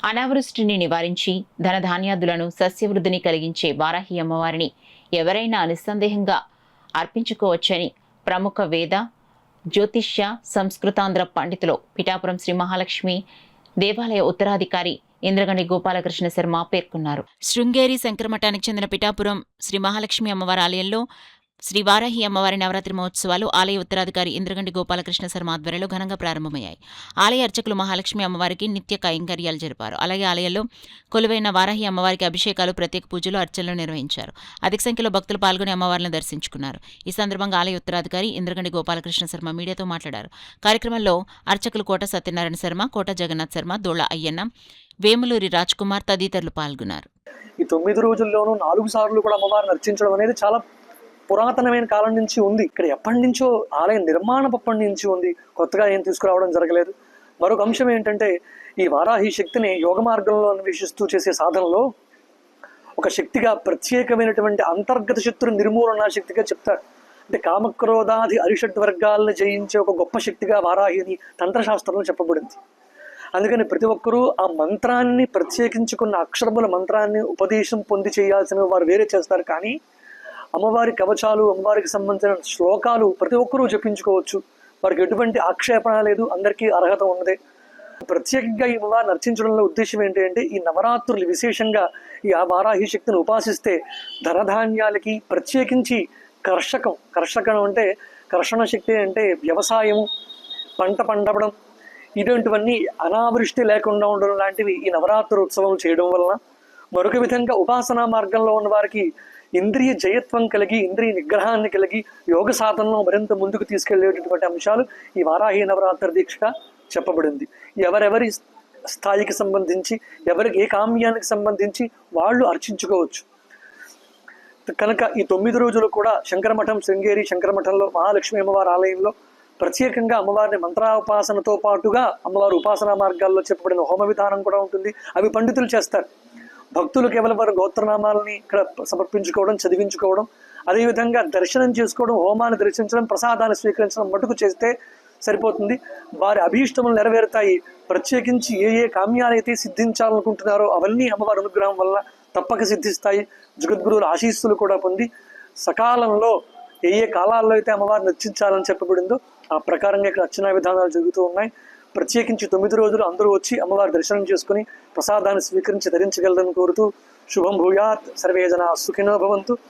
అనావృష్టిని నివారించి ధనధాన్యాదులను సస్యవృద్ధిని కలిగించే వారాహి అమ్మవారిని ఎవరైనా నిస్సందేహంగా అర్పించుకోవచ్చని ప్రముఖ వేద జ్యోతిష్య సంస్కృతాంధ్ర పండితులు పిఠాపురం శ్రీ మహాలక్ష్మి దేవాలయ ఉత్తరాధికారి ఇంద్రగండి గోపాలకృష్ణ శర్మ పేర్కొన్నారు. శృంగేరి శంకరమఠానికి చెందిన పిఠాపురం శ్రీ మహాలక్ష్మి అమ్మవారి ఆలయంలో శ్రీ వారాహి అమ్మవారి నవరాత్రి మహోత్సవాలు ఆలయ ఉత్తరాధికారి ఇంద్రగండి గోపాలకృష్ణ శర్మ ఆధ్వర్యంలో ఘనంగా ప్రారంభమయ్యాయి. ఆలయ అర్చకులు మహాలక్ష్మి అమ్మవారికి నిత్య కైంకర్యాలు జరిపారు. అలాగే ఆలయంలో కొలువైన వారాహి అమ్మవారికి అభిషేకాలు, ప్రత్యేక పూజలు, అర్చనలు నిర్వహించారు. అధిక సంఖ్యలో భక్తులు పాల్గొని అమ్మవారిని దర్శించుకున్నారు. ఈ సందర్భంగా ఆలయ ఉత్తరాధికారి ఇంద్రగండి గోపాలకృష్ణ శర్మ మీడియాతో మాట్లాడారు. కార్యక్రమంలో అర్చకులు కోట సత్యనారాయణ శర్మ, కోట జగన్నాథ్ శర్మ, దోళ్ల అయ్యన్న, వేములూరి రాజ్ కుమార్ తదితరులు పాల్గొన్నారు. ఈ 9 రోజుల్లోనూ 4 సార్లు కూడా అమ్మవారిని అర్చించడం అనేది చాలా పురాతనమైన కాలం నుంచి ఉంది. ఇక్కడ ఎప్పటి నుంచో ఆలయ నిర్మాణం అప్పటి నుంచి ఉంది, కొత్తగా ఏం తీసుకురావడం జరగలేదు. మరొక అంశం ఏంటంటే, ఈ వారాహి శక్తిని యోగ మార్గంలో అన్వేషిస్తూ చేసే సాధనలో ఒక శక్తిగా ప్రత్యేకమైనటువంటి అంతర్గత శత్రు నిర్మూలనా శక్తిగా చెప్తారు. అంటే కామక్రోధాది అరిషడ్ వర్గాలను జయించే ఒక గొప్ప శక్తిగా వారాహిని తంత్రశాస్త్రంలో చెప్పబడింది. అందుకని ప్రతి ఒక్కరూ ఆ మంత్రాన్ని ప్రత్యేకించుకున్న అక్షరముల మంత్రాన్ని ఉపదేశం పొంది చేయాల్సిన వారు వేరే చేస్తారు. కానీ అమ్మవారి కవచాలు, అమ్మవారికి సంబంధించిన శ్లోకాలు ప్రతి ఒక్కరూ జపించుకోవచ్చు. వారికి ఎటువంటి ఆక్షేపణ లేదు, అందరికీ అర్హత ఉన్నదే. ప్రత్యేకంగా ఈ అమ్మవారిని అర్చించడంలో ఉద్దేశం ఏంటి అంటే, ఈ నవరాత్రులు విశేషంగా ఈ వారాహి శక్తిని ఉపాసిస్తే ధనధాన్యాలకి, ప్రత్యేకించి కర్షకం అంటే కర్షణ శక్తి అంటే వ్యవసాయము, పంట పండడం, ఇటువంటివన్నీ అనావృష్టి లేకుండా ఉండడం లాంటివి ఈ నవరాత్రి ఉత్సవం చేయడం వలన, మరొక విధంగా ఉపాసనా మార్గంలో ఉన్న వారికి ఇంద్రియ జయత్వం కలిగి, ఇంద్రియ నిగ్రహాన్ని కలిగి యోగ సాధనలో మరింత ముందుకు తీసుకెళ్లేటటువంటి అంశాలు ఈ వారాహి నవరాత్రి దీక్షగా చెప్పబడింది. ఎవరెవరి స్థాయికి సంబంధించి, ఎవరికి ఏ కామ్యానికి సంబంధించి వాళ్ళు అర్చించుకోవచ్చు. కనుక ఈ 9 రోజులు కూడా శంకరమఠం, శృంగేరి శంకరమఠంలో మహాలక్ష్మి అమ్మవారి ఆలయంలో ప్రత్యేకంగా అమ్మవారిని మంత్రోపాసనతో పాటుగా అమ్మవారి ఉపాసనా మార్గాల్లో చెప్పబడిన హోమ విధానం కూడా ఉంటుంది. అవి పండితులు చేస్తారు. భక్తులు కేవలం వారి గోత్రనామాలని ఇక్కడ సమర్పించుకోవడం, చదివించుకోవడం, అదేవిధంగా దర్శనం చేసుకోవడం, హోమాన్ని దర్శించడం, ప్రసాదాన్ని స్వీకరించడం మటుకు చేస్తే సరిపోతుంది. వారి అభీష్టములు నెరవేరుతాయి. ప్రత్యేకించి ఏ ఏ కామ్యాలైతే సిద్ధించాలనుకుంటున్నారో అవన్నీ అమ్మవారి అనుగ్రహం వల్ల తప్పక సిద్ధిస్తాయి. జగద్గురువుల ఆశీస్సులు కూడా పొంది సకాలంలో ఏ ఏ కాలాల్లో అయితే అమ్మవారిని అర్చించాలని చెప్పబడిందో ఆ ప్రకారంగా ఇక్కడ అర్చనా విధానాలు జరుగుతూ ఉన్నాయి. ప్రత్యేకించి 9 రోజులు అందరూ వచ్చి అమ్మవారి దర్శనం చేసుకుని ప్రసాదాన్ని స్వీకరించి ధరించగలరని కోరుతూ శుభం భూయాత్, సర్వే జనా సుఖినో భవంతు.